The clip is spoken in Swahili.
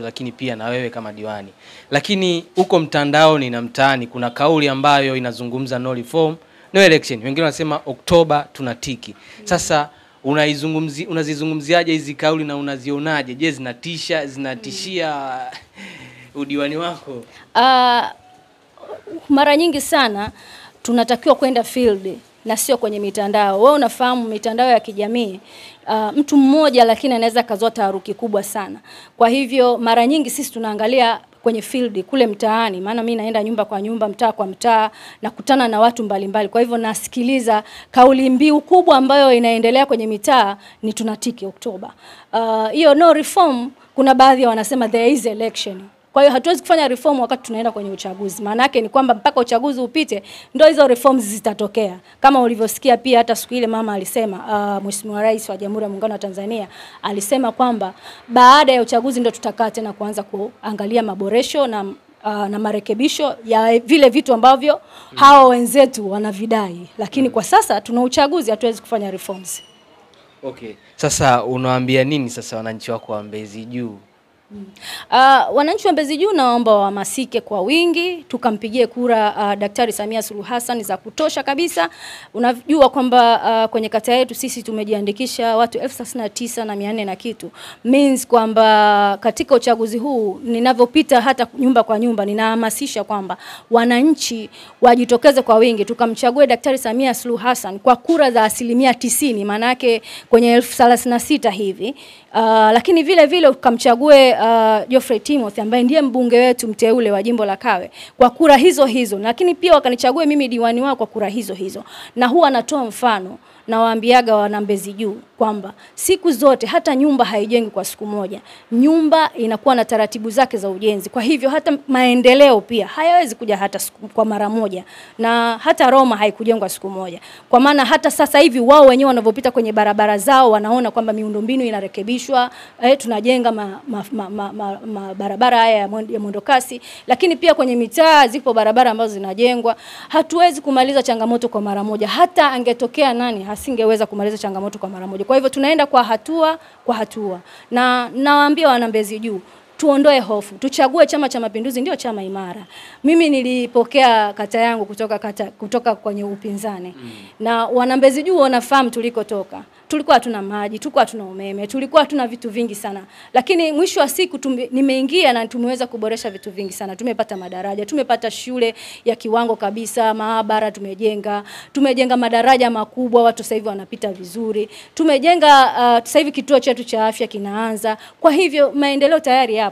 lakini pia na wewe kama diwani. Lakini huko mtandaoni na mtaani kuna kauli ambayo inazungumza no reform, no election. Wengine wanasema Oktoba tunatiki. Sasa unazizungumziaje hizi kauli na unazionaje? Je, zinatishia udiwani wako? Mara nyingi sana tunatakiwa kwenda field na sio kwenye mitandao. Wewe unafahamu mitandao ya kijamii, mtu mmoja lakini anaweza kazoa taharuki kubwa sana. Kwa hivyo mara nyingi sisi tunaangalia kwenye field kule mtaani, maana mimi naenda nyumba kwa nyumba, mtaa kwa mtaa, nakutana na watu mbalimbali. Kwa hivyo nasikiliza kauli mbiu kubwa ambayo inaendelea kwenye mitaa ni tunatiki Oktoba. Hiyo no reform, kuna baadhi wanasema there is election. Kwa hiyo hatuwezi kufanya reform wakati tunaenda kwenye uchaguzi. Maana yake ni kwamba mpaka uchaguzi upite ndio hizo reforms zitatokea. Kama ulivyosikia pia hata siku ile mama alisema, Mheshimiwa Rais wa Jamhuri ya Muungano wa Tanzania alisema kwamba baada ya uchaguzi ndio tutakaa tena kuanza kuangalia maboresho na marekebisho ya vile vitu ambavyo hao wenzetu wanavidai. Lakini kwa sasa tuna uchaguzi, hatuwezi kufanya reforms. Okay. Sasa unawaambia nini sasa wananchi wako wa Mbezi Juu? Wananchi wa Mbezi Juu naomba wahamasike kwa wingi, tukampigie kura Daktari Samia Suluhu Hassan za kutosha kabisa. Unajua kwamba kwenye kata yetu sisi tumejiandikisha watu 39,400 na kitu. Means kwamba katika uchaguzi huu ninavyopita hata nyumba kwa nyumba ninahamasisha kwamba wananchi wajitokeze kwa wingi, tukamchague Daktari Samia Suluhu Hassan kwa kura za 90%, maana yake kwenye 36,000 hivi. Lakini vile vile ukamchague Geoffrey Timothy ambaye ndiye mbunge wetu mteule wa jimbo la Kawe kwa kura hizo hizo, lakini pia wakanichague mimi diwani wao kwa kura hizo hizo. Na huwa natoa mfano na waambiaga wana Mbezi Juu kwamba siku zote hata nyumba haijengwi kwa siku moja. Nyumba inakuwa na taratibu zake za ujenzi. Kwa hivyo hata maendeleo pia hayawezi kuja hata kwa mara moja. Na hata Roma haikujengwa siku moja. Kwa maana hata sasa hivi wao wenyewe wanapopita kwenye barabara zao wanaona kwamba miundombinu inarekebishwa, tunajenga barabara haya ya mwendokasi, lakini pia kwenye mitaa zipo barabara ambazo zinajengwa. Hatuwezi kumaliza changamoto kwa mara moja. Hata angetokea nani asingeweza kumaliza changamoto kwa mara moja. Kwa hivyo tunaenda kwa hatua. Na nawaambia wana Mbezi Juu, tuondoe hofu. Tuchague Chama cha Mapinduzi, ndio chama imara. Mimi nilipokea kata yangu kutoka kwenye upinzani. Na wana Mbezi Juu wanafahamu tulikotoka. Tulikuwa hatuna maji, tulikuwa hatuna umeme, tulikuwa hatuna vitu vingi sana. Lakini mwisho wa siku nimeingia na tumeweza kuboresha vitu vingi sana. Tumepata madaraja, tumepata shule ya kiwango kabisa, maabara tumejenga madaraja makubwa, watu sasa hivi wanapita vizuri. Tumejenga sasa hivi kituo chetu cha afya kinaanza. Kwa hivyo maendeleo tayari yapo.